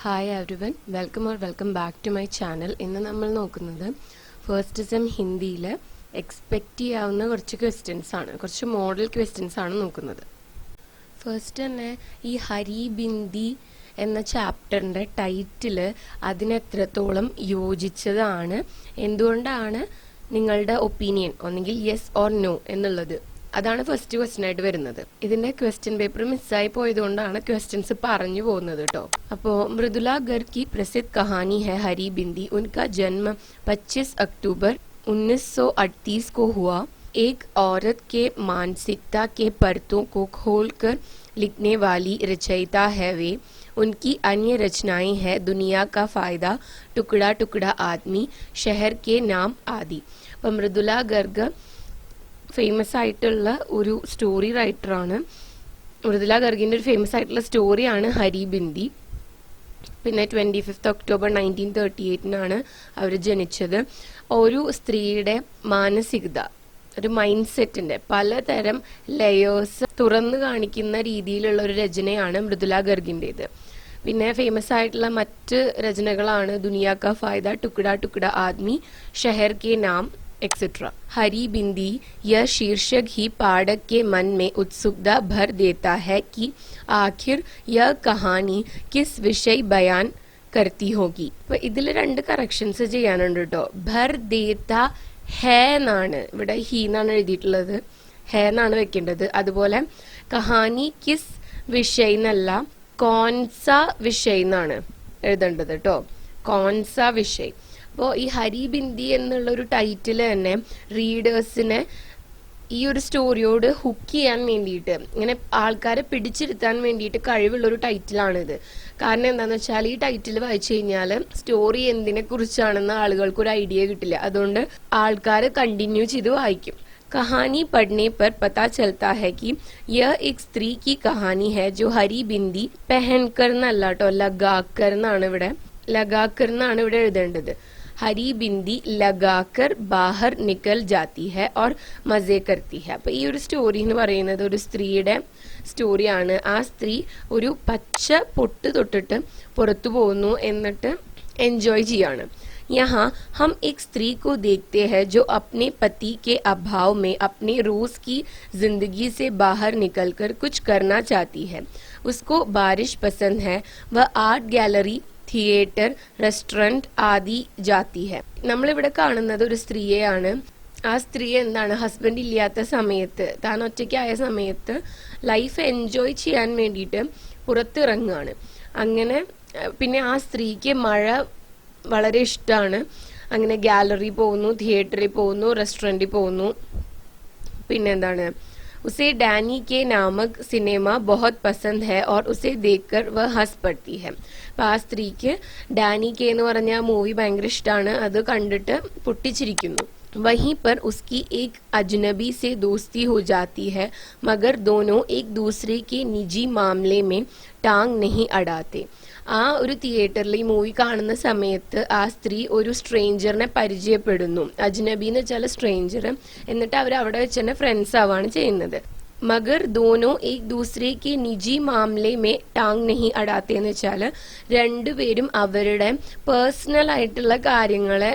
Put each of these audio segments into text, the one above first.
Hi everyone, welcome back to my channel. ഇന്ന് നമ്മൾ നോക്കുന്നത് ഫസ്റ്റ് സെം ഹിന്ദിയിൽ എക്സ്പെക്റ്റ് ചെയ്യാവുന്ന കുറച്ച് ക്വസ്റ്റ്യൻസ് ആണ്, കുറച്ച് മോഡൽ ക്വസ്റ്റ്യൻസ് ആണ് നോക്കുന്നത്. ഫസ്റ്റ് തന്നെ ഈ ഹരി ബിന്ദി എന്ന ചാപ്റ്ററിൻ്റെ ടൈറ്റില് അതിനെത്രത്തോളം യോജിച്ചതാണ്, എന്തുകൊണ്ടാണ് നിങ്ങളുടെ ഒപ്പീനിയൻ ഒന്നെങ്കിൽ യെസ് ഓർ നോ എന്നുള്ളത്, അതാണ് ഫസ്റ്റ് ക്വസ്റ്റ്യൻ ആയിട്ട് വരുന്നത്. ഇതിന്റെ ക്വസ്റ്റ്യൻ പേപ്പർ മിസ്സായി പോയതുകൊണ്ടാണ് ക്വസ്റ്റ്യൻസ് പറഞ്ഞു പോകുന്നത് കേട്ടോ. അപ്പോൾ മൃദുല ഗർഗ് की प्रसिद्ध कहानी है हरी बिंदी. उनका जन्म 25 अक्टूबर 1938 को हुआ. एक औरत के मानसिकता के परतों को खोलकर लिखने वाली रचयिता है वे. उनकी अन्य रचनाएं हैं दुनिया का फायदा, टुकड़ा टुकड़ा आदमी, शहर के नाम आदि. അപ്പോൾ മൃദുല ഗർഗ് ഫേമസ് ആയിട്ടുള്ള ഒരു സ്റ്റോറി റൈറ്ററാണ്. മൃദുല ഗർഗിന്റെ ഒരു ഫേമസ് ആയിട്ടുള്ള സ്റ്റോറിയാണ് ഹരി ബിന്ദി. പിന്നെ 25 ഒക്ടോബർ 1938 അവർ ജനിച്ചത്. ഒരു സ്ത്രീയുടെ മാനസികത, ഒരു മൈൻഡ് സെറ്റിന്റെ പലതരം ലെയേഴ്സ് തുറന്നു കാണിക്കുന്ന രീതിയിലുള്ള ഒരു രചനയാണ് മൃദുല ഗർഗിൻ്റെത്. പിന്നെ ഫേമസ് ആയിട്ടുള്ള മറ്റ് രചനകളാണ് ദുനിയാ കാ ഫായദ, ടുക്കड़ा टुकड़ा आदमी, शहर के नाम एक्सेट्रा. हरी बिंदी यह शीर्षक ही पाठक के मन में उत्सुकता भर देता है कि आखिर यह कहानी किस विषय बयान करती होगी. അപ്പൊ ഇതിൽ രണ്ട് കറക്ഷൻസ് ചെയ്യാനുണ്ട് കേട്ടോ. ഭർ ദേത്ത ഹേ എന്നാണ് ഇവിടെ, ഹി എന്നാണ് എഴുതിയിട്ടുള്ളത്, ഹേ എന്നാണ് വെക്കേണ്ടത്. അതുപോലെ കഹാനി കിസ് വിഷയ് എന്നല്ല, കോൺസ വിഷയ് എന്നാണ് എഴുതേണ്ടത് കേട്ടോ, കോൺസ വിഷയ്. അപ്പോൾ ഈ ഹരി ബിന്ദി എന്നുള്ള ഒരു ടൈറ്റിൽ തന്നെ റീഡേഴ്സിനെ ഈ ഒരു സ്റ്റോറിയോട് ഹുക്ക് ചെയ്യാൻ വേണ്ടിയിട്ട്, ഇങ്ങനെ ആൾക്കാരെ പിടിച്ചിരുത്താൻ വേണ്ടിയിട്ട് കഴിവുള്ളൊരു ടൈറ്റിലാണിത്. കാരണം എന്താണെന്ന് വെച്ചാൽ ഈ ടൈറ്റിൽ വായിച്ചു കഴിഞ്ഞാൽ സ്റ്റോറി എന്തിനെ കുറിച്ചാണെന്ന് ആളുകൾക്ക് ഒരു ഐഡിയ കിട്ടില്ല. അതുകൊണ്ട് ആൾക്കാർ കണ്ടിന്യൂ ചെയ്ത് വായിക്കും. कहानी पढ़ने पर पता चलता है कि यह एक स्त्री की कहानी है जो हरी बिंदी पहनकर എന്നല്ല കേട്ടോ, लगाकर എന്നാണ് ഇവിടെ, लगाकर എന്നാണ് ഇവിടെ എഴുതേണ്ടത്. हरी बिंदी लगाकर बाहर निकल जाती है और मजे करती है. അപ്പൊ ഈ ഒരു സ്റ്റോറി എന്ന് പറയുന്നത് ഒരു സ്ത്രീയുടെ സ്റ്റോറിയാണ്. ആ സ്ത്രീ ഒരു പച്ച പൊട്ട് തൊട്ടിട്ട് പുറത്തു പോകുന്നു, എന്നിട്ട് എൻജോയ് ചെയ്യാണ്. यहाँ हम एक स्त्री को देखते हैं जो अपने पति के अभाव में अपने रोज की जिंदगी से बाहर निकलकर कुछ करना चाहती है. उसको बारिश पसंद है. वह आर्ट गैलरी, തിയേറ്റർ, റെസ്റ്റോറന്റ് ആദി ജാതി ഹെ. നമ്മളിവിടെ കാണുന്നത് ഒരു സ്ത്രീയെയാണ്. ആ സ്ത്രീ എന്താണ്, ഹസ്ബൻഡ് ഇല്ലാത്ത സമയത്ത്, താൻ ഒറ്റയ്ക്കായ സമയത്ത് ലൈഫ് എൻജോയ് ചെയ്യാൻ വേണ്ടിയിട്ട് പുറത്തിറങ്ങുകയാണ്. അങ്ങനെ പിന്നെ ആ സ്ത്രീക്ക് മഴ വളരെ ഇഷ്ടമാണ്. അങ്ങനെ ഗാലറി പോകുന്നു, തിയേറ്ററിൽ പോകുന്നു, റെസ്റ്റോറൻറ്റിൽ പോകുന്നു. പിന്നെന്താണ്, उसे डैनी के नामक सिनेमा बहुत पसंद है और उसे देखकर वह हंस पड़ती है. അപ്പോൾ ആ സ്ത്രീക്ക് ഡാനി കെ എന്ന് പറഞ്ഞ ആ മൂവി ഭയങ്കര ഇഷ്ടമാണ്, അത് കണ്ടിട്ട് പൊട്ടിച്ചിരിക്കുന്നു. वहीं पर उसकी एक अजनबी से दोस्ती हो जाती है, मगर दोनों एक दूसरे के निजी मामले में टांग नहीं अड़ाते. ആ ഒരു തിയേറ്ററിൽ ഈ മൂവി കാണുന്ന സമയത്ത് ആ സ്ത്രീ ഒരു സ്ട്രേഞ്ചറിനെ പരിചയപ്പെടുന്നു. അജ്നബി എന്ന് വെച്ചാൽ സ്ട്രേഞ്ചർ. എന്നിട്ട് അവർ അവിടെ വെച്ച് തന്നെ ഫ്രണ്ട്സ് ആവാണ് ചെയ്യുന്നത്. മഗർ ദോനോ ഏക് ദൂസരെ കെ നിജി മാമലെ മേ ടാങ് നഹി അടാത്തെ എന്ന് വെച്ചാൽ രണ്ടുപേരും അവരുടെ പേഴ്സണൽ ആയിട്ടുള്ള കാര്യങ്ങളെ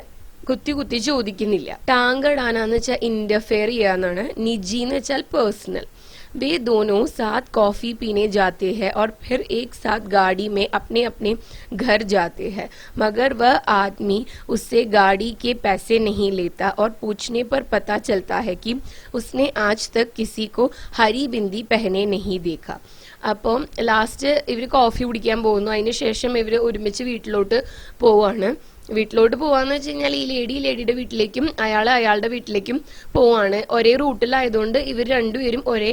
കുത്തി കുത്തി ചോദിക്കുന്നില്ല. ടാങ് അടാനാന്ന് വെച്ചാൽ ഇന്റർഫെയർ ചെയ്യാന്നാണ്. നിജി എന്ന് വെച്ചാൽ പേഴ്സണൽ. वे दोनों साथ कॉफी पीने जाते हैं और फिर एक साथ गाड़ी में अपने अपने घर जाते हैं, मगर वह आदमी उससे गाड़ी के पैसे नहीं लेता और पूछने पर पता चलता है कि उसने आज तक किसी को हरी बिंदी पहने नहीं देखा. അപ്പം ലാസ്റ്റ് ഇവർ കോഫി കുടിക്കാൻ പോകുന്നു. അതിന് ശേഷം ഇവർ ഒരുമിച്ച് വീട്ടിലോട്ട് പോവാണ്. വീട്ടിലോട്ട് പോവാന്ന് വെച്ച് കഴിഞ്ഞാൽ ഈ ലേഡിയുടെ വീട്ടിലേക്കും അയാളുടെ വീട്ടിലേക്കും പോവാണ്. ഒരേ റൂട്ടിലായതുകൊണ്ട് ഇവർ രണ്ടുപേരും ഒരേ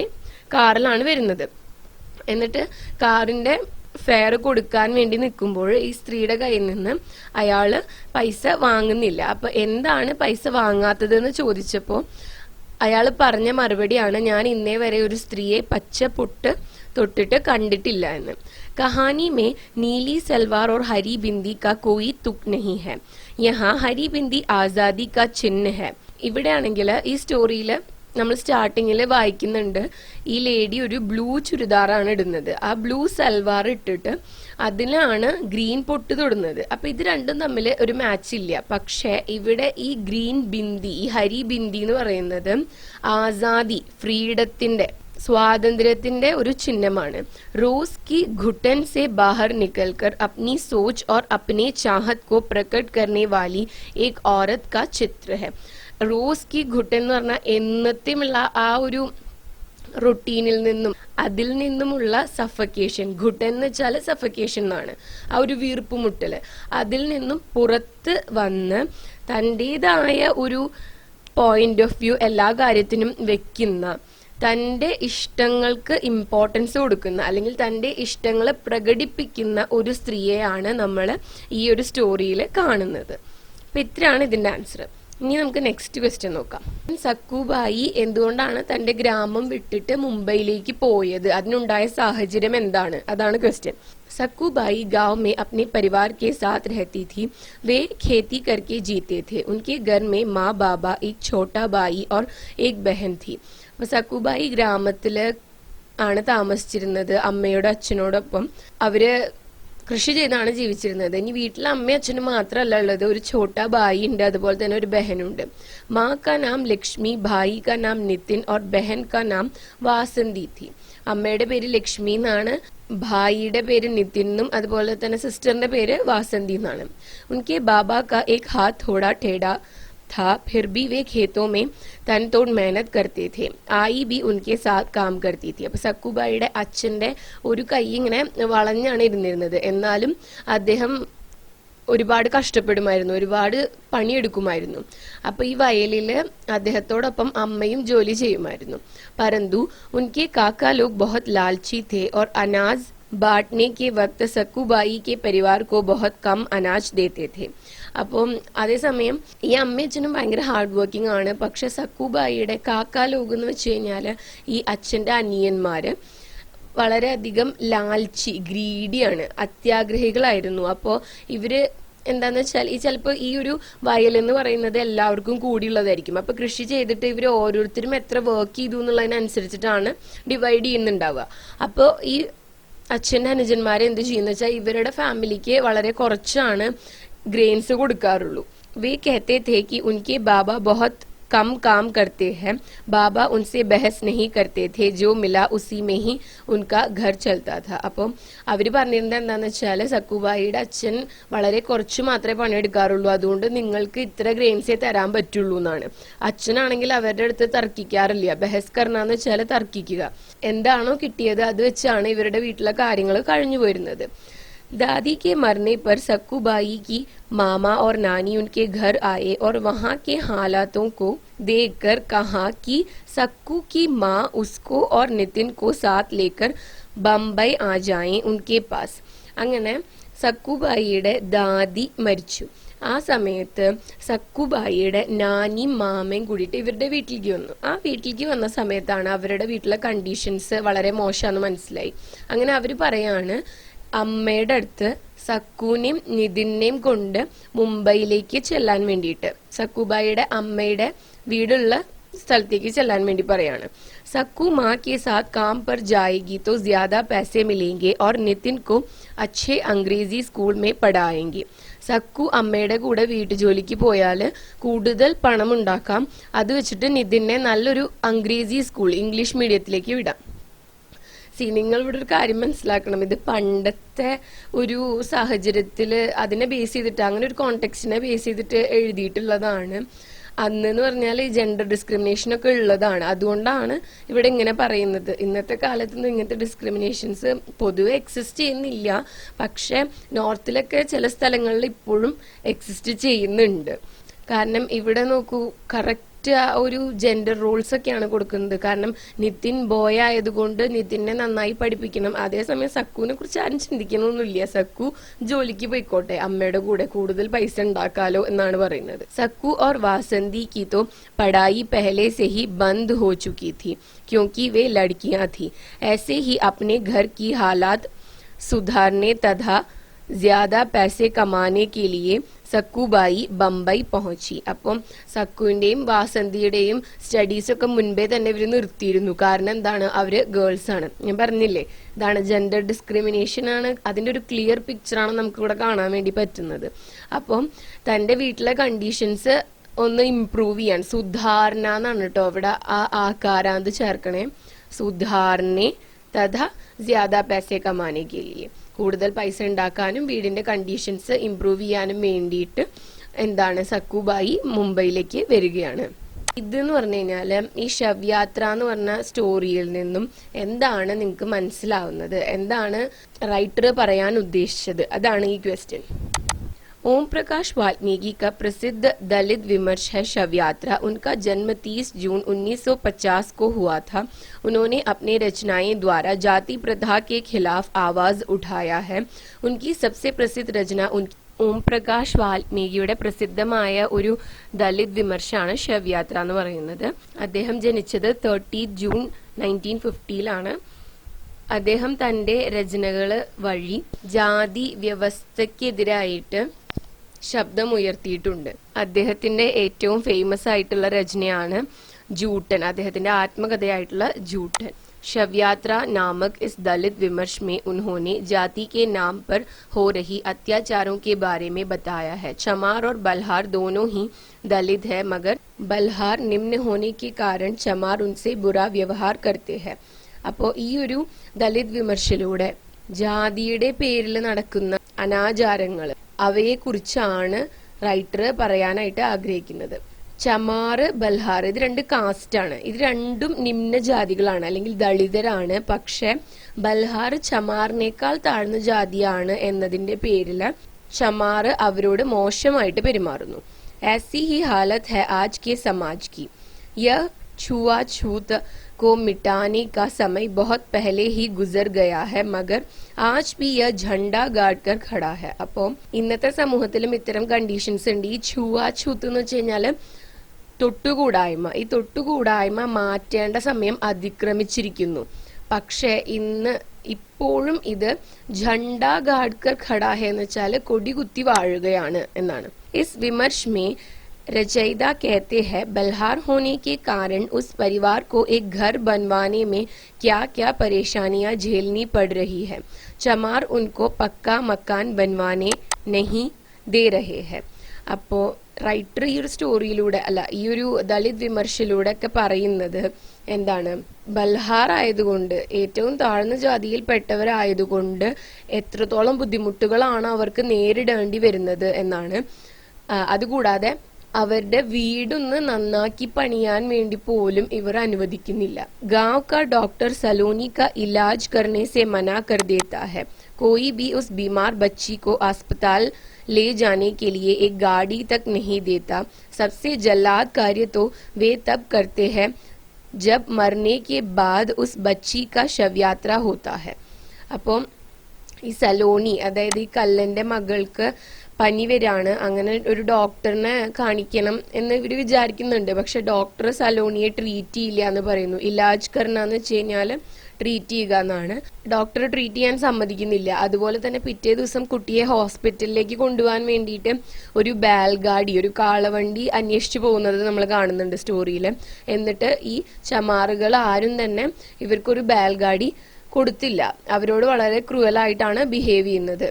കാറിലാണ് വരുന്നത്. എന്നിട്ട് കാറിന്റെ ഫെയർ കൊടുക്കാൻ വേണ്ടി നിൽക്കുമ്പോൾ ഈ സ്ത്രീയുടെ കയ്യിൽ നിന്ന് അയാള് പൈസ വാങ്ങുന്നില്ല. അപ്പൊ എന്താണ് പൈസ വാങ്ങാത്തതെന്ന് ചോദിച്ചപ്പോൾ അയാൾ പറഞ്ഞ മറുപടിയാണ്, ഞാൻ ഇന്നേ വരെ ഒരു സ്ത്രീയെ പച്ച പൊട്ട് തൊട്ടിട്ട് കണ്ടിട്ടില്ല എന്ന്. कहानी में नीली सलवार और हरी बिंदी का कोई तुक नहीं है. यहाँ हरी बिंदी आजादी का चिन्ह है. ഇവിടെ ആണെങ്കിൽ ഈ സ്റ്റോറിയിൽ നമ്മൾ സ്റ്റാർട്ടിങ്ങിൽ വായിക്കുന്നുണ്ട് ഈ ലേഡി ഒരു ബ്ലൂ ചുരിദാറാണ് ഇടുന്നത്. ആ ബ്ലൂ സൽവാർ ഇട്ടിട്ട് അതിലാണ് ഗ്രീൻ പൊട്ട് തൊടുന്നത്. അപ്പൊ ഇത് രണ്ടും തമ്മിൽ ഒരു മാച്ച് ഇല്ല. പക്ഷെ ഇവിടെ ഈ ഗ്രീൻ ബിന്ദി, ഈ ഹരി ബിന്ദി എന്ന് പറയുന്നത് ആസാദി, ഫ്രീഡത്തിന്റെ, स्वातंत्र्यത്തിന്റെ ഒരു ചിഹ്നമാണ്. रोज की घुटन से बाहर निकलकर अपनी सोच और अपने चाहत को प्रकट करने वाली एक औरत का चित्र है. റോസ് की घुटन എന്ന് പറഞ്ഞാൽ എന്നത്തെയുള്ള ആ ഒരു റൊട്ടീനിൽ നിന്നും അതിൽ നിന്നുമുള്ള സഫക്കേഷൻ, ഘുട്ടൻ എന്ന് വെച്ചാൽ സഫക്കേഷൻ എന്നാണ്, ആ ഒരു വീർപ്പുമുട്ടല്, അതിൽ നിന്നും പുറത്ത് വന്ന് തൻ്റെതായ ഒരു പോയിന്റ് ഓഫ് വ്യൂ എല്ലാ കാര്യത്തിനും വെക്കുന്ന, തൻ്റെ ഇഷ്ടങ്ങൾക്ക് ഇമ്പോർട്ടൻസ് കൊടുക്കുന്ന അല്ലെങ്കിൽ തൻ്റെ ഇഷ്ടങ്ങളെ പ്രകടിപ്പിക്കുന്ന ഒരു സ്ത്രീയെയാണ് നമ്മൾ ഈ ഒരു സ്റ്റോറിയിൽ കാണുന്നത്. അപ്പം ഇത്രയാണ് ഇതിൻ്റെ ആൻസർ. ഇനി നമുക്ക് നെക്സ്റ്റ് ക്വസ്റ്റ്യൻ നോക്കാം. സക്കുബായി എന്തുകൊണ്ടാണ് തൻ്റെ ഗ്രാമം വിട്ടിട്ട് മുംബൈയിലേക്ക് പോയത്, അതിനുണ്ടായ സാഹചര്യം എന്താണ്, അതാണ് ക്വസ്റ്റ്യൻ. सक्कूबाई गांव में अपने परिवार के साथ रहती थी. वे खेती करके जीते थे. उनके घर में माँ, बाबा, एक छोटा भाई और एक बहन थी. അപ്പോൾ സക്കുബായി ഗ്രാമത്തിൽ ആണ് താമസിച്ചിരുന്നത് അമ്മയോടും അച്ഛനോടൊപ്പം. അവര് കൃഷി ചെയ്താണ് ജീവിച്ചിരുന്നത്. ഇനി വീട്ടിൽ അമ്മയും അച്ഛനും മാത്രമല്ല ഉള്ളത്, ഒരു ഛോട്ടാ ഭായി ഉണ്ട്, അതുപോലെ തന്നെ ഒരു ബഹനുണ്ട്. മാ കാ നാം ലക്ഷ്മി, ഭായി കാ നാം നിതിൻ और बहन का नाम വാസന്തി थी. അമ്മയുടെ പേര് ലക്ഷ്മി എന്നാണ്, ഭായിയുടെ പേര് നിതിൻ എന്നും അതുപോലെ തന്നെ സിസ്റ്ററിന്റെ പേര് വാസന്തി എന്നാണ്. ഉनके बाबा का एक हाथ थोड़ा टेढ़ा था, फिर भी वे खेतों में तन तोड़ मेहनत करते थे. आई भी उनके साथ काम करती थी. അപ്പൊ സക്കുബായിയുടെ അച്ഛന്റെ ഒരു കൈ ഇങ്ങനെ വളഞ്ഞാണ് ഇരുന്നിരുന്നത്, എന്നാലും അദ്ദേഹം ഒരുപാട് കഷ്ടപ്പെടുമായിരുന്നു, ഒരുപാട് പണിയെടുക്കുമായിരുന്നു. അപ്പൊ ഈ വയലില് അദ്ദേഹത്തോടൊപ്പം അമ്മയും ജോലി ചെയ്യുമായിരുന്നു. परंतु उनके काका लोग बहुत लालची थे और अनाज बांटने के वक्त सक्कूबाई के परिवार को बहुत कम अनाज देते थे. അപ്പം അതേസമയം ഈ അമ്മയും അച്ഛനും ഭയങ്കര ഹാർഡ് വർക്കിംഗ് ആണ്. പക്ഷെ സക്കുബായിയുടെ കാക്കാ ലോഗ് എന്ന് വെച്ച് കഴിഞ്ഞാൽ ഈ അച്ഛന്റെ അനിയന്മാര് വളരെയധികം ലാൽച്ചി, ഗ്രീഡിയാണ്, അത്യാഗ്രഹികളായിരുന്നു. അപ്പോൾ ഇവര് എന്താന്ന് വെച്ചാൽ ഈ ചിലപ്പോൾ ഈ ഒരു വയലെന്ന് പറയുന്നത് എല്ലാവർക്കും കൂടിയുള്ളതായിരിക്കും. അപ്പൊ കൃഷി ചെയ്തിട്ട് ഇവർ ഓരോരുത്തരും എത്ര വർക്ക് ചെയ്തു എന്നുള്ളതിനനുസരിച്ചിട്ടാണ് ഡിവൈഡ് ചെയ്യുന്നുണ്ടാവുക. അപ്പോൾ ഈ അച്ഛൻ്റെ അനുജന്മാരെ എന്ത് ചെയ്യുന്ന വെച്ചാൽ ഇവരുടെ ഫാമിലിക്ക് വളരെ കുറച്ചാണ് ഗ്രെയിൻസ് കൊടുക്കാറുള്ളൂ. വേ कहते थे कि उनके बाबा बहुत कम काम करते हैं. बाबा उनसे बहस नहीं करते थे. जो मिला उसी में ही उनका घर चलता था. അപ്പം അവർ പറഞ്ഞിരുന്നത് എന്താണെന്ന് വെച്ചാൽ സക്കുബായിയുടെ അച്ഛൻ വളരെ കുറച്ച് മാത്രമേ പണിയെടുക്കാറുള്ളൂ, അതുകൊണ്ട് നിങ്ങൾക്ക് ഇത്ര ഗ്രെയിൻസേ തരാൻ പറ്റുള്ളൂ എന്നാണ്. അച്ഛനാണെങ്കിൽ അവരുടെ അടുത്ത് തർക്കിക്കാറില്ല. ബഹസ് കർണാന്ന് വെച്ചാൽ തർക്കിക്കുക. എന്താണോ കിട്ടിയത് അത് വെച്ചാണ് ഇവരുടെ വീട്ടിലെ കാര്യങ്ങൾ കഴിഞ്ഞു പോയിരുന്നത്. दादी के मरने पर सक्कूबाई की मामा और नानी उनके घर आए और वहाँ के हालातों को देखकर कहा कि सक्कू की माँ उसको और नितिन को साथ लेकर बम्बई आ जाएं उनके पास. അങ്ങനെ സക്കുബായിയുടെ ദാദി മരിച്ചു. ആ സമയത്ത് സക്കുബായിയുടെ നാനിയും മാമയും കൂടിയിട്ട് ഇവരുടെ വീട്ടിലേക്ക് വന്നു. ആ വീട്ടിലേക്ക് വന്ന സമയത്താണ് അവരുടെ വീട്ടിലെ കണ്ടീഷൻസ് വളരെ മോശമാണെന്ന് മനസ്സിലായി. അങ്ങനെ അവർ പറയാണ് അമ്മയുടെ അടുത്ത് സക്കൂനെയും നിതിനെയും കൊണ്ട് മുംബൈയിലേക്ക് ചെല്ലാൻ വേണ്ടിയിട്ട്, സക്കുബായിയുടെ അമ്മയുടെ വീടുള്ള സ്ഥലത്തേക്ക് ചെല്ലാൻ വേണ്ടി പറയാണ്. सक्कू माँ के साथ काम पर जाएगी तो ज्यादा पैसे मिलेंगे और नितिन को अच्छे अंग्रेजी स्कूल में पढ़ाएंगे. സക്കു അമ്മയുടെ കൂടെ വീട്ടുജോലിക്ക് പോയാൽ കൂടുതൽ പണം ഉണ്ടാക്കാം, അത് വെച്ചിട്ട് നിതിനെ നല്ലൊരു അംഗ്രേജി സ്കൂൾ, ഇംഗ്ലീഷ് മീഡിയത്തിലേക്ക് വിടാം. നിങ്ങൾ ഇവിടെ ഒരു കാര്യം മനസ്സിലാക്കണം, ഇത് പണ്ടത്തെ ഒരു സാഹചര്യത്തിൽ അതിനെ ബേസ് ചെയ്തിട്ട്, അങ്ങനെ ഒരു കോണ്ടെക്സ്റ്റിനെ ബേസ് ചെയ്തിട്ട് എഴുതിയിട്ടുള്ളതാണ്. അന്നെന്ന് പറഞ്ഞാൽ ജെൻഡർ ഡിസ്ക്രിമിനേഷൻ ഒക്കെ ഉള്ളതാണ്. അതുകൊണ്ടാണ് ഇവിടെ ഇങ്ങനെ പറയുന്നത്. ഇന്നത്തെ കാലത്തൊന്നും ഇങ്ങനത്തെ ഡിസ്ക്രിമിനേഷൻസ് പൊതുവെ എക്സിസ്റ്റ് ചെയ്യുന്നില്ല, പക്ഷെ നോർത്തിലൊക്കെ ചില സ്ഥലങ്ങളിൽ ഇപ്പോഴും എക്സിസ്റ്റ് ചെയ്യുന്നുണ്ട്. കാരണം ഇവിടെ നോക്കൂ, കറക്റ്റ് ആ ഒരു ജെൻഡർ റോൾസ് ഒക്കെയാണ് കൊടുക്കുന്നത്. കാരണം നിതിൻ ബോയ് ആയതുകൊണ്ട് നിതിനെ നന്നായി പഠിപ്പിക്കണം. അതേസമയം സക്കുവിനെ കുറിച്ച് ആരും ചിന്തിക്കണമെന്നില്ല. സക്കു ജോലിക്ക് പോയിക്കോട്ടെ, അമ്മയുടെ കൂടെ കൂടുതൽ പൈസ ഉണ്ടാക്കാലോ എന്നാണ് പറയുന്നത്. സക്കു और वासंती की तो पढ़ाई पहले से ही बंद हो चुकी थी क्योंकि वे लड़कियां थी. ऐसे ही अपने घर की हालात सुधारने तथा ज्यादा पैसे कमाने के लिए സക്കുബായി ബംബൈ പਹੁंची. അപ്പം സക്കുവിന്റെയും വാസന്തിയുടെയും സ്റ്റഡീസ് ഒക്കെ മുൻപേ തന്നെ ഇവർ നിർത്തിയിരുന്നു. കാരണം എന്താണ്, അവര് ഗേൾസ് ആണ്. ഞാൻ പറഞ്ഞില്ലേ, ഇതാണ് ജെൻഡർ ഡിസ്ക്രിമിനേഷൻ ആണ്. അതിന്റെ ഒരു ക്ലിയർ പിക്ചറാണ് നമുക്ക് ഇവിടെ കാണാൻ വേണ്ടി പറ്റുന്നത്. അപ്പം തന്റെ വീട്ടിലെ കണ്ടീഷൻസ് ഒന്ന് ഇംപ്രൂവ് ചെയ്യാൻ, സുധാരണ എന്നാണ് കേട്ടോ ഇവിടെ ആ ആകാരാന്ത് ചേർക്കണേ. സുധാരണെ തഥാ ജ്യാദാ പൈസ കമാനെ കെ ലിയെ, കൂടുതൽ പൈസ ഉണ്ടാക്കാനും വീടിന്റെ കണ്ടീഷൻസ് ഇംപ്രൂവ് ചെയ്യാനും വേണ്ടിയിട്ട് എന്താണ് സക്കുബായി മുംബൈയിലേക്ക് വരികയാണ്. ഇതെന്ന് പറഞ്ഞു കഴിഞ്ഞാല് ഈ ശവയാത്ര എന്ന് പറഞ്ഞ സ്റ്റോറിയിൽ നിന്നും എന്താണ് നിങ്ങൾക്ക് മനസ്സിലാവുന്നത്, എന്താണ് റൈറ്റർ പറയാൻ ഉദ്ദേശിച്ചത്, അതാണ് ഈ ക്വസ്റ്റ്യൻ. ओम प्रकाश वाल्मीकि का प्रसिद्ध दलित विमर्श है शवयात्रा. उनका जन्म 30 जून 1950 को हुआ था. उन्होंने अपने रचनाएं द्वारा जाति प्रथा के खिलाफ आवाज उठाया है. उनकी सबसे प्रसिद्ध रचना ഓം പ്രകാശ് വാൽമീകിയുടെ പ്രസിദ്ധമായ ഒരു ദലിത് വിമർശാണ് ശവയാത്ര എന്ന് പറയുന്നത്. അദ്ദേഹം ജനിച്ചത് 30 ജൂൺ 1950 അദ്ദേഹം തന്റെ രചനകള് വഴി ജാതി വ്യവസ്ഥക്കെതിരായിട്ട് ശബ്ദമുയർത്തിയിട്ടുണ്ട്. അദ്ദേഹത്തിന്റെ ഏറ്റവും ഫേമസ് ആയിട്ടുള്ള രചനയാണ് ജൂട്ടൻ, അദ്ദേഹത്തിന്റെ ആത്മകഥയായിട്ടുള്ള ജൂട്ടൻ. शवयात्रा नामक इस दलित विमर्श में उन्होंने जाति के नाम पर हो रही अत्याचारों के बारे में बताया है. चमार और बल्हार दोनों ही दलित है, मगर बल्हार निम्न होने के कारण चमार उनसे बुरा व्यवहार करते हैं. അപ്പോൾ ഈ ഒരു ദലിത് വിമർശയിലൂടെ ജാതിയുടെ പേരിൽ നടക്കുന്ന അനാചാരങ്ങൾ അവയെ കുറിച്ചാണ് റൈറ്റർ പറയാനായിട്ട് ആഗ്രഹിക്കുന്നത്. ചമാർ, ബൽഹാർ ഇത് രണ്ട് കാസ്റ്റ് ആണ്. ഇത് രണ്ടും നിമ്ന ജാതികളാണ് അല്ലെങ്കിൽ ദളിതരാണ്. പക്ഷെ ബൽഹാർ ചമാറിനേക്കാൾ താഴ്ന്ന ജാതിയാണ് എന്നതിന്റെ പേരിൽ ചമാർ അവരോട് മോശമായിട്ട് പെരുമാറുന്നു. ऐसी ही हालत है आज के समाज की. यह छुआछूत को मिटाने का समय बहुत पहले ही गुजर गया है, मगर आज भी यह झंडा गाड़ कर खड़ा है. അപ്പോൾ ഇന്നത്തെ സമൂഹത്തിലും ഇത്തരം കണ്ടീഷൻസ് ഉണ്ട്. ഈ छुआछूत എന്ന് വെച്ച് കഴിഞ്ഞാല് തൊട്ടുകൂടായ്മ. ഈ തൊട്ടുകൂടായ്മ മാറ്റേണ്ട സമയം അതിക്രമിച്ചിരിക്കുന്നു. പക്ഷെ ഇപ്പോഴും ഇത് झंडा गाड़ कर खड़ा है എന്ന് വെച്ചാല് കൊടികുത്തി വാഴുകയാണ് എന്നാണ്. इस विमर्श में रचयिता कहते हैं, बल्हार होने के कारण उस परिवार को एक घर बनवाने में क्या क्या परेशानियां झेलनी पड़ रही है. चमार उनको पक्का मकान बनवाने नहीं दे रहे हैं. അപ്പോ റൈറ്റർ ഈ ഒരു സ്റ്റോറിയിലൂടെ ഈ ഒരു ദലിത് വിമർശയിലൂടെ ഒക്കെ പറയുന്നത് എന്താണ്, ബൽഹാർ ആയതുകൊണ്ട്, ഏറ്റവും താഴ്ന്ന ജാതിയിൽപ്പെട്ടവരായതുകൊണ്ട് എത്രത്തോളം ബുദ്ധിമുട്ടുകളാണ് അവർക്ക് നേരിടേണ്ടി വരുന്നത് എന്നാണ്. അതുകൂടാതെ അവരുടെ വീടൊന്ന് നന്നാക്കി പണിയാൻ വേണ്ടി പോലും ഇവർ അനുവദിക്കുന്നില്ല. गांव का डॉक्टर सलोनी का इलाज करने से मना कर देता है. कोई भी उस बीमार बच्ची को अस्पताल ले जाने के लिए एक गाड़ी तक नहीं देता. सबसे जल्लाद कार्य तो वे तब करते हैं जब मरने के बाद उस बच्ची का शवयात्रा होता है. അപ്പോൾ ഈ സലോനി, അതായത് ഈ കല്ലന്റെ മകൾക്ക് പനി വരാണ്, അങ്ങനെ ഒരു ഡോക്ടറിനെ കാണിക്കണം എന്ന് ഇവർ വിചാരിക്കുന്നുണ്ട്. പക്ഷെ ഡോക്ടർ സലോണിയെ ട്രീറ്റ് ചെയ്യില്ല എന്ന് പറയുന്നു. ഇലാജ് കർണന്ന് വെച്ച് കഴിഞ്ഞാല് ട്രീറ്റ് ചെയ്യുക എന്നാണ്. ഡോക്ടർ ട്രീറ്റ് ചെയ്യാൻ സമ്മതിക്കുന്നില്ല. അതുപോലെ തന്നെ പിറ്റേ ദിവസം കുട്ടിയെ ഹോസ്പിറ്റലിലേക്ക് കൊണ്ടുപോകാൻ വേണ്ടിയിട്ട് ഒരു ബാൽഗാഡി, ഒരു കാളവണ്ടി അന്വേഷിച്ചു പോകുന്നത് നമ്മൾ കാണുന്നുണ്ട് സ്റ്റോറിയിൽ. എന്നിട്ട് ഈ ചമാറുകൾ ആരും തന്നെ ഇവർക്കൊരു ബാൽഗാഡി കൊടുത്തില്ല. അവരോട് വളരെ ക്രൂവലായിട്ടാണ് ബിഹേവ് ചെയ്യുന്നത്.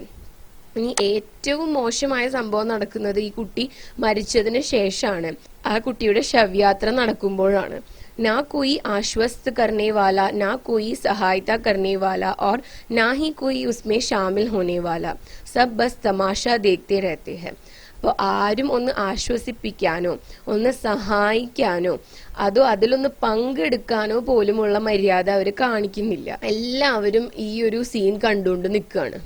ഇനി ഏറ്റവും മോശമായ സംഭവം നടക്കുന്നത് ഈ കുട്ടി മരിച്ചതിന് ശേഷമാണ്. ആ കുട്ടിയുടെ ശവയാത്ര നടക്കുമ്പോഴാണ്. ना कोई आश्वस्त करने वाला, ना कोई सहायता करने वाला और ना ही कोई उसमें शामिल होने वाला, सब बस तमाशा देखते रहते हैं. അപ്പോൾ ആരും ഒന്ന് ആശ്വസിപ്പിക്കാനോ ഒന്ന് സഹായിക്കാനോ അതോ അതിലൊന്ന് പങ്കെടുക്കാനോ പോലുമുള്ള മര്യാദ അവർ കാണിക്കുന്നില്ല. എല്ലാവരും ഈ ഒരു സീൻ കണ്ടുകൊണ്ട് നിൽക്കുകയാണ്.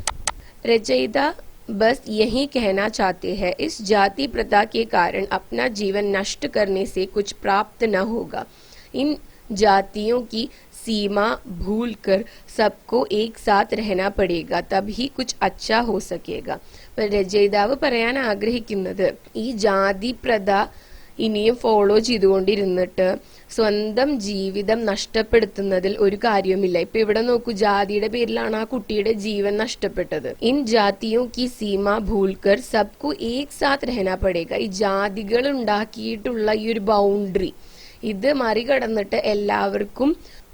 रचयिता बस यही कहना चाहते हैं, इस जाति प्रथा के कारण अपना जीवन नष्ट करने से कुछ प्राप्त न होगा. इन जातियों की सीमा भूलकर सबको एक साथ रहना पड़ेगा, तभी कुछ अच्छा हो सकेगा. രചയിതാവ് പറയാൻ ആഗ്രഹിക്കുന്നത് ഈ ജാതി പ്രഥ ഇനിയും ഫോളോ ചെയ്തുകൊണ്ടിരുന്നിട്ട് സ്വന്തം ജീവിതം നഷ്ടപ്പെടുത്തുന്നതിൽ ഒരു കാര്യവുമില്ല. ഇപ്പൊ ഇവിടെ നോക്കൂ, ജാതിയുടെ പേരിലാണ് ആ കുട്ടിയുടെ ജീവൻ നഷ്ടപ്പെട്ടത്. ഇൻ ജാതിയോ കി സീമ ഭൂൽക്കർ സബ്കോ ഏക് സാത്ത് രഹന പടേഗ. ഈ ജാതികൾ ഉണ്ടാക്കിയിട്ടുള്ള ഈ ഒരു ബൗണ്ടറി ഇത് മറികടന്നിട്ട് എല്ലാവർക്കും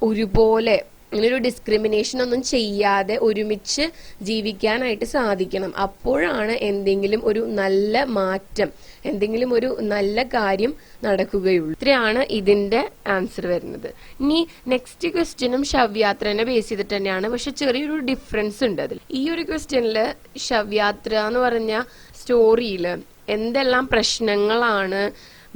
ഒരുപോലെ ഇങ്ങനൊരു ഡിസ്ക്രിമിനേഷൻ ഒന്നും ചെയ്യാതെ ഒരുമിച്ച് ജീവിക്കാനായിട്ട് സാധിക്കണം. അപ്പോഴാണ് എന്തെങ്കിലും ഒരു നല്ല മാറ്റം, എന്തെങ്കിലും ഒരു നല്ല കാര്യം നടക്കുകയുള്ളൂ. ഇത്രയാണ് ഇതിന്റെ ആൻസർ വരുന്നത്. ഇനി നെക്സ്റ്റ് ക്വസ്റ്റ്യനും ശവയാത്രനെ ബേസ് ചെയ്തിട്ട് തന്നെയാണ്, പക്ഷെ ചെറിയൊരു ഡിഫറൻസ് ഉണ്ട് അതിൽ. ഈ ഒരു ക്വസ്റ്റ്യനില് ശവയാത്ര എന്ന് പറഞ്ഞ സ്റ്റോറിയില് എന്തെല്ലാം പ്രശ്നങ്ങളാണ്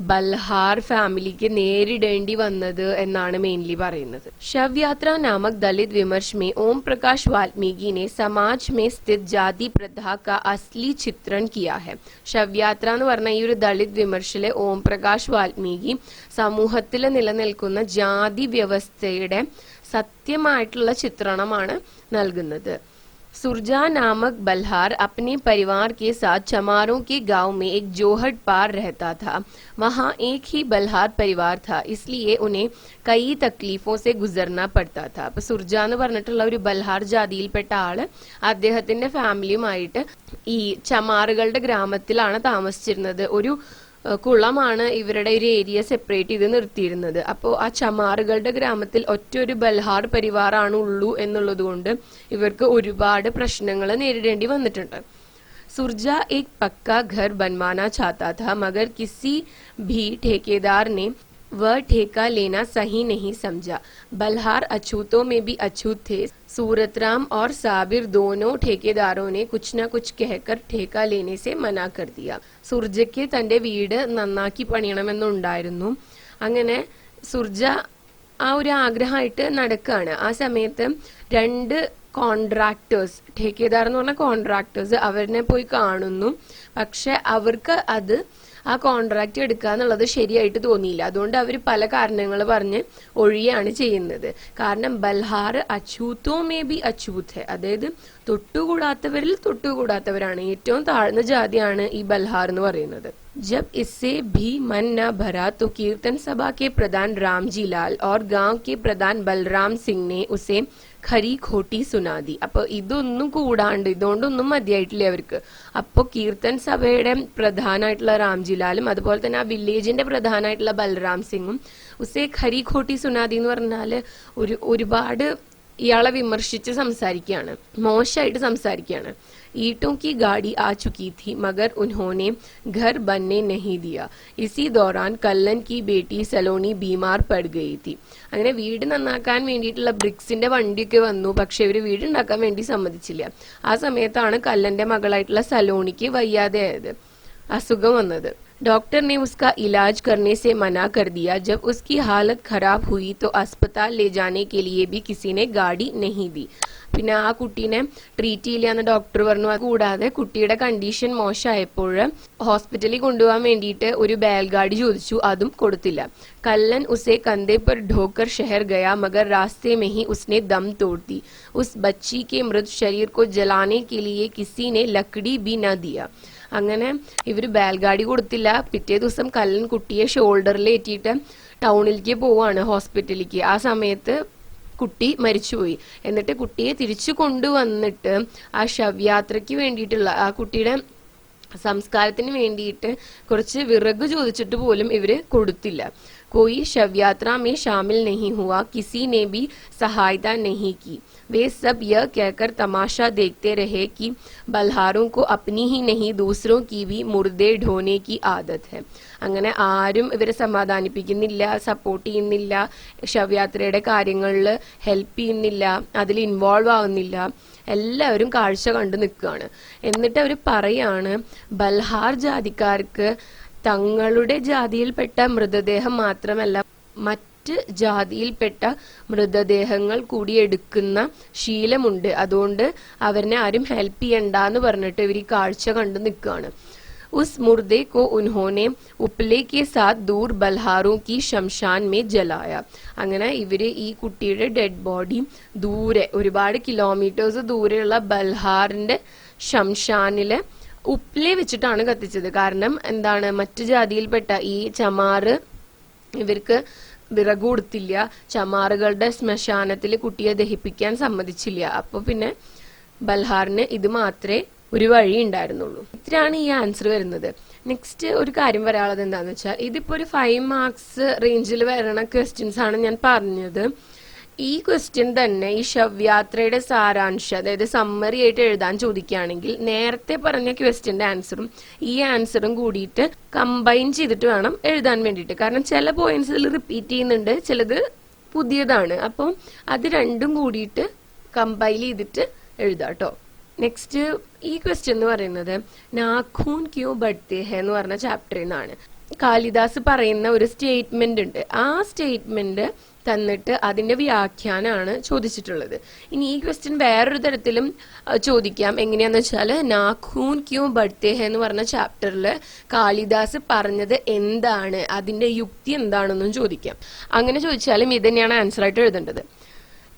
ബൽഹാർ ഫാമിലിക്ക് നേരിടേണ്ടി വന്നത് എന്നാണ് മെയിൻലി പറയുന്നത്. शवयात्रा नामक दलित विमर्श में ओम प्रकाश वाल्मीकि ने समाज में स्थित जाति प्रथा का असली चित्रण किया है. ശവയാത്ര എന്ന് പറഞ്ഞ ഈ ഒരു ദളിത് വിമർശിലെ ഓം പ്രകാശ് വാൽമീകി സമൂഹത്തിൽ നിലനിൽക്കുന്ന ജാതി വ്യവസ്ഥയുടെ സത്യമായിട്ടുള്ള ചിത്രണമാണ് നൽകുന്നത്. सुरजा नामक बल्हार अपने परिवार के साथ चमारों के गांव में एक जोहट पार रहता था. वहां एक ही बल्हार परिवार था, इसलिए उन्हें कई तकलीफों से गुजरना पड़ता था. അപ്പൊ സുർജ എന്ന് പറഞ്ഞിട്ടുള്ള ഒരു ബൽഹാർ ജാതിയിൽപ്പെട്ട ആള് അദ്ദേഹത്തിന്റെ ഫാമിലിയുമായിട്ട് ഈ ചമാറുകളുടെ ഗ്രാമത്തിലാണ് താമസിച്ചിരുന്നത്. ഒരു കുളമാണ് ഇവരുടെ ഒരു ഏരിയ സെപ്പറേറ്റ് ചെയ്ത് നിർത്തിയിരുന്നത്. അപ്പോൾ ആ ചമാറുകളുടെ ഗ്രാമത്തിൽ ഒറ്റൊരു ബൽഹാർ പരിവാറാണ് ഉള്ളൂ എന്നുള്ളത് കൊണ്ട് ഇവർക്ക് ഒരുപാട് പ്രശ്നങ്ങൾ നേരിടേണ്ടി വന്നിട്ടുണ്ട്. സുർജ एक पक्का घर बनवाना चाहता था, मगर किसी भी ठेकेदार ने वह ठेका लेना सही नहीं समझा. बल्हार अछूतों में भी अछूत थे. सूरतराम और साबिर दोनों ठेकेदारों ने कुछ न कुछ कहकर ठेका लेने से मना कर दिया. സുർജയ്ക്ക് തന്റെ വീട് നന്നാക്കി പണിയണമെന്നുണ്ടായിരുന്നു. അങ്ങനെ സുർജ ആ ഒരു ആഗ്രഹമായിട്ട് നടക്കുകയാണ്. ആ സമയത്ത് രണ്ട് കോൺട്രാക്ടേഴ്സ്, ठेकेदार എന്ന് പറഞ്ഞ കോൺട്രാക്ടേഴ്സ് അവരെ പോയി കാണുന്നു. പക്ഷെ അവർക്ക് അത് ആ കോൺട്രാക്ട് എടുക്കുക എന്നുള്ളത് ശരിയായിട്ട് തോന്നിയില്ല. അതുകൊണ്ട് അവർ പല കാരണങ്ങൾ പറഞ്ഞ് ഒഴിയാണ് ചെയ്യുന്നത്. കാരണം ബൽഹാർ അഛൂത്തോ മേ ബി അഛൂത്ത്, അതായത് തൊട്ടുകൂടാത്തവരിൽ തൊട്ടുകൂടാത്തവരാണ്. ഏറ്റവും താഴ്ന്ന ജാതിയാണ് ഈ ബൽഹാർ എന്ന് പറയുന്നത്. जब इससे भी मन न भरा तो कीर्तन सभा के प्रधान रामजी लाल और गांव के प्रधान बलराम सिंह ने उसे खरी खोटी सुना दी. അപ്പൊ ഇതൊന്നും കൂടാണ്ട്, ഇതുകൊണ്ടൊന്നും മതിയായിട്ടില്ല അവർക്ക്. അപ്പൊ കീർത്തൻ സഭയുടെ പ്രധാനമായിട്ടുള്ള രാംജിലാലും അതുപോലെ തന്നെ ആ വില്ലേജിന്റെ പ്രധാനമായിട്ടുള്ള ബൽറാം സിംഗും ഉസേ ഖരി ഖോട്ടി സുനാദി എന്ന് പറഞ്ഞാല് ഒരുപാട് ഇയാളെ വിമർശിച്ച് സംസാരിക്കുകയാണ്, മോശമായിട്ട് സംസാരിക്കുകയാണ്. ईंटों की गाड़ी आ चुकी थी, मगर उन्होंने घर बनने नहीं दिया. इसी दौरान कल्लन की बेटी सलोनी बीमार पड़ गई थी. അങ്ങനെ വീട് നന്നാക്കാൻ വേണ്ടിയിട്ടുള്ള ബ്രിക്സിന്റെ വണ്ടിയൊക്കെ വന്നു, പക്ഷെ ഇവര് വീട് ഉണ്ടാക്കാൻ വേണ്ടി സമ്മതിച്ചില്ല. ആ സമയത്താണ് കല്ലന്റെ മകളായിട്ടുള്ള സലോണിക്ക് വയ്യാതെയായത്, അസുഖം വന്നത്. डॉक्टर ने उसका इलाज करने से मना कर दिया. जब उसकी हालत खराब हुई तो अस्पताल ले जाने के लिए भी किसी ने गाड़ी नहीं दी. പിന്നെ ആ കുട്ടീനെ ട്രീറ്റ് ചെയ്യില്ലാന്ന് ഡോക്ടർ പറഞ്ഞു. കൂടാതെ കുട്ടിയുടെ കണ്ടീഷൻ മോശമായപ്പോൾ ഹോസ്പിറ്റലിൽ കൊണ്ടുപോകാൻ വേണ്ടിയിട്ട് ഒരു बैलगाड़ी ചോദിച്ചു, അതും കൊടുത്തില്ല. कल्लन उसे कंधे पर ढोकर शहर गया, मगर रास्ते में ही उसने दम तोड़ दी. उस बच्ची के मृत शरीर को जलाने के लिए किसी ने लकड़ी भी न दिया. അങ്ങനെ ഇവര് बैलगाड़ी കൊടുത്തില്ല. പിറ്റേ ദിവസം കല്ലൻ കുട്ടിയെ ഷോൾഡറിൽ ഏറ്റിയിട്ട് ടൗണിലേക്ക് പോവാണ്, ഹോസ്പിറ്റലിലേക്ക്. ആ സമയത്ത് കുട്ടി മരിച്ചുപോയി. എന്നിട്ട് കുട്ടിയെ തിരിച്ചു കൊണ്ടുവന്നിട്ട് ആ ശവയാത്രയ്ക്ക് വേണ്ടിയിട്ടുള്ള ആ കുട്ടിയുടെ സംസ്കാരത്തിന് വേണ്ടിയിട്ട് കുറച്ച് വിറക് ചോദിച്ചിട്ട് പോലും ഇവര് കൊടുത്തില്ല. कोई शवयात्रा में शामिल नहीं हुआ, किसी ने भी सहायता नहीं की. वे सब यह कहकर तमाशा देखते रहे कि बल्हारों को अपनी ही नहीं दूसरों की भी मुर्दे ढोने की आदत है. അങ്ങനെ ആരും ഇവരെ സമാധാനിപ്പിക്കുന്നില്ല, സപ്പോർട്ട് ചെയ്യുന്നില്ല, ശവയാത്രയുടെ കാര്യങ്ങളിൽ ഹെൽപ്പ് ചെയ്യുന്നില്ല, അതിൽ ഇൻവോൾവ് ആവുന്നില്ല. എല്ലാവരും കാഴ്ച കണ്ടു നിൽക്കുകയാണ്. എന്നിട്ട് അവർ പറയാണ്, ബൽഹാർ ജാതിക്കാർക്ക് തങ്ങളുടെ ജാതിയിൽപ്പെട്ട മൃതദേഹം മാത്രമല്ല മറ്റ് ജാതിയിൽപ്പെട്ട മൃതദേഹങ്ങൾ കൂടി എടുക്കുന്ന ശീലമുണ്ട്, അതുകൊണ്ട് അവരെ ആരും ഹെൽപ്പ് ചെയ്യണ്ടെന്ന് പറഞ്ഞിട്ട് ഇവർ ഈ കാഴ്ച കണ്ടു നിൽക്കുകയാണ്. उस मुर्दे को उन्होंने उपले के साथ दूर बल्हारों की शमशान में जलाया. അങ്ങനെ ഇവര് ഈ കുട്ടിയുടെ ഡെഡ് ബോഡി ദൂരെ ഒരുപാട് കിലോമീറ്റേഴ്സ് ദൂരെയുള്ള ബൽഹാറിന്റെ ശംശാനില് ഉപ്പിലെ വെച്ചിട്ടാണ് കത്തിച്ചത്. കാരണം എന്താണ്, മറ്റു ജാതിയിൽപ്പെട്ട ഈ ചമാറ് ഇവർക്ക് വിറക് കൊടുത്തില്ല, ചമാറുകളുടെ ശ്മശാനത്തിൽ കുട്ടിയെ ദഹിപ്പിക്കാൻ സമ്മതിച്ചില്ല. അപ്പൊ പിന്നെ ബൽഹാറിന് ഇത് മാത്രമേ ഒരു വഴി ഉണ്ടായിരുന്നുള്ളൂ. ഇത്രയാണ് ഈ ആൻസർ വരുന്നത്. നെക്സ്റ്റ് ഒരു കാര്യം പറയാനുള്ളത് എന്താണെന്ന് വെച്ചാൽ, ഇതിപ്പോ ഒരു 5 മാർക്സ് റേഞ്ചിൽ വരണ ക്വസ്റ്റ്യൻസ് ആണ് ഞാൻ പറഞ്ഞത്. ഈ ക്വസ്റ്റ്യൻ തന്നെ ഈ ശവയാത്രയുടെ സാരാംശം, അതായത് സമ്മറി ആയിട്ട് എഴുതാൻ ചോദിക്കുകയാണെങ്കിൽ നേരത്തെ പറഞ്ഞ ക്വസ്റ്റ്യന്റെ ആൻസറും ഈ ആൻസറും കൂടിയിട്ട് കമ്പൈൻ ചെയ്തിട്ട് വേണം എഴുതാൻ വേണ്ടിയിട്ട്. കാരണം ചില പോയിന്റ്സിൽ റിപ്പീറ്റ് ചെയ്യുന്നുണ്ട്, ചിലത് പുതിയതാണ്. അപ്പം അത് രണ്ടും കൂടിയിട്ട് കമ്പൈൽ ചെയ്തിട്ട് എഴുതാട്ടോ. നെക്സ്റ്റ് ഈ ക്വസ്റ്റ്യൻ എന്ന് പറയുന്നത് നാഖൂൻ ക്യൂ ബഡ്തേ ഹെ എന്ന് പറഞ്ഞ ചാപ്റ്ററിൽ നിന്നാണ്. കാളിദാസ് പറയുന്ന ഒരു സ്റ്റേറ്റ്മെന്റ് ഉണ്ട്. ആ സ്റ്റേറ്റ്മെന്റ് തന്നിട്ട് അതിന്റെ വ്യാഖ്യാനമാണ് ചോദിച്ചിട്ടുള്ളത്. ഇനി ഈ ക്വസ്റ്റ്യൻ വേറൊരു തരത്തിലും ചോദിക്കാം. എങ്ങനെയാന്ന് വെച്ചാൽ നാഖൂൻ ക്യൂ ബഡ്തേ ഹെ എന്ന് പറഞ്ഞ ചാപ്റ്ററിൽ കാളിദാസ് പറഞ്ഞത് എന്താണ്, അതിന്റെ യുക്തി എന്താണെന്നും ചോദിക്കാം. അങ്ങനെ ചോദിച്ചാലും ഇത് തന്നെയാണ് ആൻസർ ആയിട്ട് എഴുതേണ്ടത്.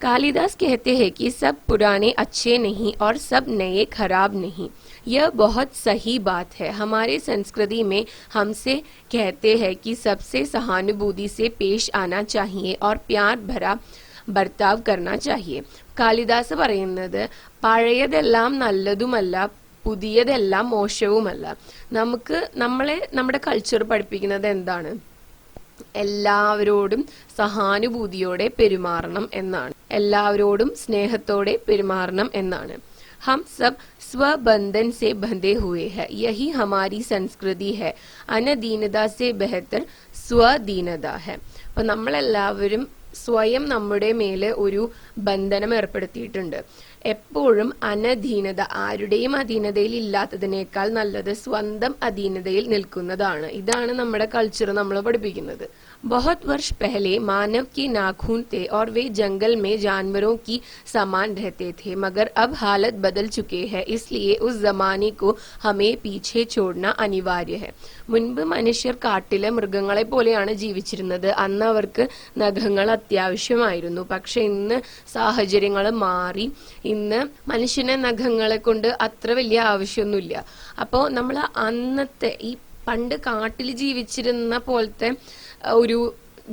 कालिदास कहते हैं कि सब पुराने अच्छे नहीं और सब नए खराब नहीं। यह बहुत सही बात है। हमारे संस्कृति में हमसे कहते हैं कि सबसे सहानुभूति से पेश आना चाहिए और प्यार भरा बर्ताव करना चाहिए. കാളിദാസ് പറയുന്നത് പഴയതെല്ലാം നല്ലതുമല്ല, പുതിയതെല്ലാം മോശവുമല്ല. നമ്മുടെ കൾച്ചർ പഠിപ്പിക്കുന്നത് എന്താണ്? എല്ലാവരോടും സഹാനുഭൂതിയോടെ പെരുമാറണം എന്നാണ്, എല്ലാവരോടും സ്നേഹത്തോടെ പെരുമാറണം എന്നാണ്. हम सब स्वबंधन से बंधे हुए हैं, यही हमारी संस्कृति है. अनदीनता से बेहतर स्वदीनता है. അപ്പൊ നമ്മളെല്ലാവരും സ്വയം നമ്മുടെ മേലെ ഒരു ബന്ധനം ഏർപ്പെടുത്തിയിട്ടുണ്ട്. എപ്പോഴും അനധീനത, ആരുടെയും അധീനതയിൽ ഇല്ലാത്തതിനേക്കാൾ നല്ലത് സ്വന്തം അധീനതയിൽ നിൽക്കുന്നതാണ്. ഇതാണ് നമ്മുടെ കൾച്ചർ നമ്മൾ പഠിപ്പിക്കുന്നത്. बहुत वर्ष पहले मानव के नाखून थे और वे जंगल में जानवरों की समान रहते थे, मगर अब हालत बदल चुके हैं, इसलिए उस जमाने को हमें पीछे छोड़ना अनिवार्य है. മുൻപ് മനുഷ്യർ കാട്ടിലെ മൃഗങ്ങളെ പോലെയാണ് ജീവിച്ചിരുന്നത്. അന്ന് അവർക്ക് നഖങ്ങൾ അത്യാവശ്യമായിരുന്നു. പക്ഷെ ഇന്ന് സാഹചര്യങ്ങൾ മാറി. ഇന്ന് മനുഷ്യനെ നഖങ്ങളെ കൊണ്ട് അത്ര വലിയ ആവശ്യമൊന്നുമില്ല. അപ്പോൾ നമ്മൾ അന്നത്തെ ഈ പണ്ട് കാട്ടിൽ ജീവിച്ചിരുന്ന പോലത്തെ ഒരു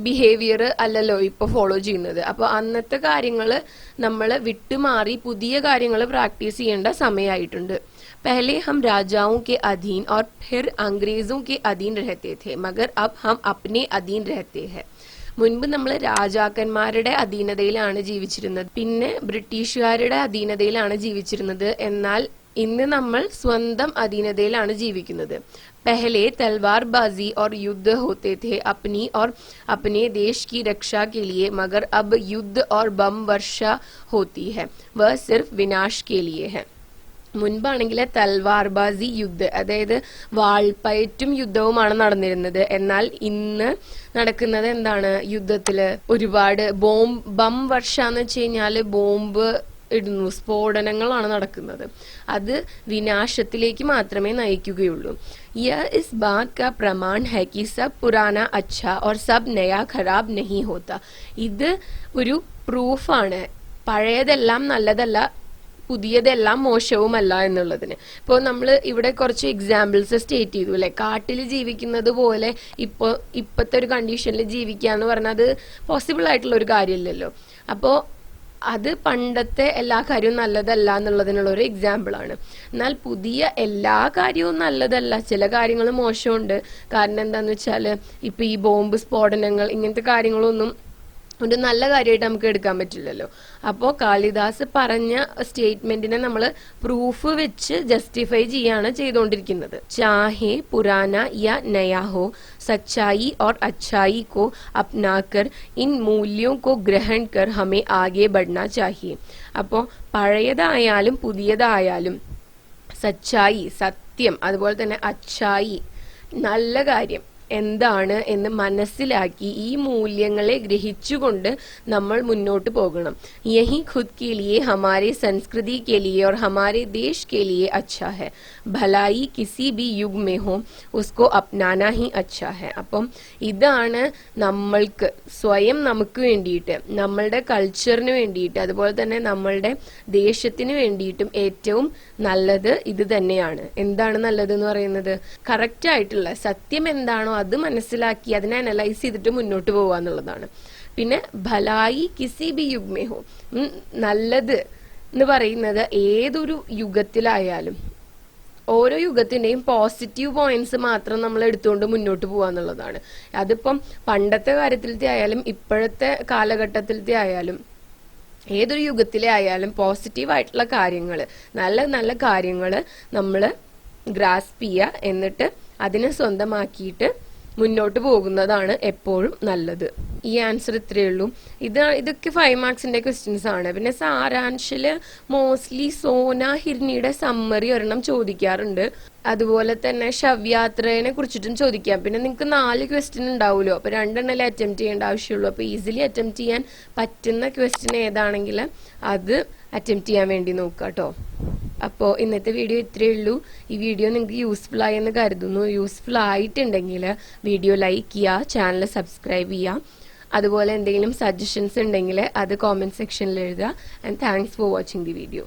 ബിഹേവിയർ അല്ലല്ലോ ഇപ്പൊ ഫോളോ ചെയ്യുന്നത്. അപ്പൊ അന്നത്തെ കാര്യങ്ങൾ നമ്മൾ വിട്ടുമാറി പുതിയ കാര്യങ്ങൾ പ്രാക്ടീസ് ചെയ്യേണ്ട സമയമായിട്ടുണ്ട്. पहले हम राजाओं के अधीन और फिर अंग्रेजों के अधीन रहते थे, मगर अब हम अपने अधीन रहते हैं. മുൻപ് നമ്മൾ രാജാക്കന്മാരുടെ അധീനതയിലാണ് ജീവിച്ചിരുന്നത്, പിന്നെ ബ്രിട്ടീഷുകാരുടെ അധീനതയിലാണ് ജീവിച്ചിരുന്നത്. എന്നാൽ ഇന്ന് നമ്മൾ സ്വന്തം അധീനതയിലാണ് ജീവിക്കുന്നത്. पहले तलवारबाजी और युद्ध होते थे अपनी और अपने देश की रक्षा के लिए, मगर अब युद्ध और बम वर्षा होती है, वह सिर्फ विनाश के लिए है. മുൻപാണെങ്കിൽ തൽവാർബാസി യുദ്ധം, അതായത് വാൾപ്പയറ്റും യുദ്ധവുമാണ് നടന്നിരുന്നത്. എന്നാൽ ഇന്ന് നടക്കുന്നത് എന്താണ്? യുദ്ധത്തില് ഒരുപാട് ബം വർഷാന്ന് വെച്ച് കഴിഞ്ഞാല് ബോംബ് ഇടുന്നു, സ്ഫോടനങ്ങളാണ് നടക്കുന്നത്. അത് വിനാശത്തിലേക്ക് മാത്രമേ നയിക്കുകയുള്ളൂ. यह इस बात का प्रमाण है कि सब पुराना अच्छा और सब नया खराब नहीं होता. ഇത് ഒരു പ്രൂഫാണ്, പഴയതെല്ലാം നല്ലതല്ല, പുതിയതെല്ലാം മോശവുമല്ല എന്നുള്ളതിന്. ഇപ്പോൾ നമ്മൾ ഇവിടെ കുറച്ച് എക്സാമ്പിൾസ് സ്റ്റേറ്റ് ചെയ്തു അല്ലെ. കാട്ടിൽ ജീവിക്കുന്നത് പോലെ ഇപ്പോഴത്തെ ഒരു കണ്ടീഷനിൽ ജീവിക്കുക എന്ന് പറഞ്ഞാൽ അത് പോസിബിൾ ആയിട്ടുള്ള ഒരു കാര്യമില്ലല്ലോ. അപ്പോൾ അത് പണ്ടത്തെ എല്ലാ കാര്യവും നല്ലതല്ല എന്നുള്ളതിനുള്ള ഒരു എക്സാമ്പിൾ ആണ്. എന്നാൽ പുതിയ എല്ലാ കാര്യവും നല്ലതല്ല, ചില കാര്യങ്ങൾ മോശമുണ്ട്. കാരണം എന്താന്ന് വെച്ചാല് ഇപ്പൊ ഈ ബോംബ് സ്ഫോടനങ്ങൾ ഇങ്ങനത്തെ കാര്യങ്ങളൊന്നും ഒരു നല്ല കാര്യമായിട്ട് നമുക്ക് എടുക്കാൻ പറ്റില്ലല്ലോ. അപ്പോൾ കാളിദാസ് പറഞ്ഞ സ്റ്റേറ്റ്മെന്റിനെ നമ്മൾ പ്രൂഫ് വെച്ച് ജസ്റ്റിഫൈ ചെയ്യാണ് ചെയ്തുകൊണ്ടിരിക്കുന്നത്. ചാഹേ പുരാന യാ നയാ ഹോ, സച്ചായി और अच्छाई को अपनाकर इन मूल्यों को ग्रहण कर हमें आगे बढ़ना चाहिए. അപ്പോൾ പഴയതായാലും പുതിയതായാലും സച്ചായി സത്യം, അതുപോലെ തന്നെ അച്ചായി നല്ല കാര്യം, എന്താണ് എന്ന് മനസ്സിലാക്കി ഈ മൂല്യങ്ങളെ ഗ്രഹിച്ചുകൊണ്ട് നമ്മൾ മുന്നോട്ട് പോകണം. യഹി ഖുദ് കെ ലിയെ ഹമാരെ സംസ്കൃതി കെ ലിയെ और हमारे देश के लिए अच्छा है. भलाई किसी भी युग में हो उसको अपनाना ही अच्छा है. അപ്പം ഇതാണ് നമ്മൾക്ക് സ്വയം നമുക്ക് വേണ്ടിയിട്ട്, നമ്മളുടെ കൾച്ചറിന് വേണ്ടിയിട്ട്, അതുപോലെ തന്നെ നമ്മളുടെ ദേശത്തിന് വേണ്ടിയിട്ടും ഏറ്റവും നല്ലത് ഇത് തന്നെയാണ്. എന്താണ് നല്ലത് എന്ന് പറയുന്നത്? കറക്റ്റ് ആയിട്ടുള്ള സത്യം എന്താണോ അത് മനസ്സിലാക്കി അതിനെ അനലൈസ് ചെയ്തിട്ട് മുന്നോട്ട് പോവുക എന്നുള്ളതാണ്. പിന്നെ ഭലായി കിസി ബി യുഗ് മേ ഹോ, നല്ലത് എന്ന് പറയുന്നത് ഏതൊരു യുഗത്തിലായാലും ഓരോ യുഗത്തിന്റെയും പോസിറ്റീവ് പോയിന്റ്സ് മാത്രം നമ്മൾ എടുത്തുകൊണ്ട് മുന്നോട്ട് പോവാന്നുള്ളതാണ്. അതിപ്പം പണ്ടത്തെ കാര്യത്തിലത്തെ ആയാലും ഇപ്പോഴത്തെ കാലഘട്ടത്തിലത്തെ ആയാലും ഏതൊരു യുഗത്തിലെ ആയാലും പോസിറ്റീവ് ആയിട്ടുള്ള കാര്യങ്ങൾ, നല്ല നല്ല കാര്യങ്ങൾ നമ്മൾ ഗ്രാസ്പ് ചെയ്യുക, എന്നിട്ട് അതിനെ സ്വന്തമാക്കിയിട്ട് മുന്നോട്ട് പോകുന്നതാണ് എപ്പോഴും നല്ലത്. ഈ ആൻസർ ഇത്രയേ ഉള്ളൂ. ഇതൊക്കെ 5 മാർക്സിന്റെ ക്വസ്റ്റ്യൻസ് ആണ്. പിന്നെ സാരാംശില് മോസ്റ്റ്ലി സോന ഹിർനിയുടെ സമ്മറി ഒരെണ്ണം ചോദിക്കാറുണ്ട്. അതുപോലെ തന്നെ ശവയാത്രയെ കുറിച്ചിട്ടും ചോദിക്കാം. പിന്നെ നിങ്ങൾക്ക് 4 ക്വസ്റ്റ്യൻ ഉണ്ടാവുമല്ലോ, അപ്പൊ 2 എണ്ണല്ലേ അറ്റംപ്റ്റ് ചെയ്യേണ്ട ആവശ്യമുള്ളൂ. അപ്പൊ ഈസിലി അറ്റംപ്റ്റ് ചെയ്യാൻ പറ്റുന്ന ക്വസ്റ്റ്യൻ ഏതാണെങ്കിൽ അത് അറ്റംപ്റ്റ് ചെയ്യാൻ വേണ്ടി നോക്കുക കേട്ടോ. അപ്പോൾ ഇന്നത്തെ വീഡിയോ ഇത്രയേ ഉള്ളൂ. ഈ വീഡിയോ നിങ്ങൾക്ക് യൂസ്ഫുൾ ആയെന്ന് കരുതുന്നു. യൂസ്ഫുൾ ആയിട്ടുണ്ടെങ്കിൽ വീഡിയോ ലൈക്ക് ചെയ്യുക, ചാനൽ സബ്സ്ക്രൈബ് ചെയ്യുക. അതുപോലെ എന്തെങ്കിലും സജഷൻസ് ഉണ്ടെങ്കിൽ അത് കോമെന്റ് സെക്ഷനിൽ എഴുതുക. And thanks for watching the video.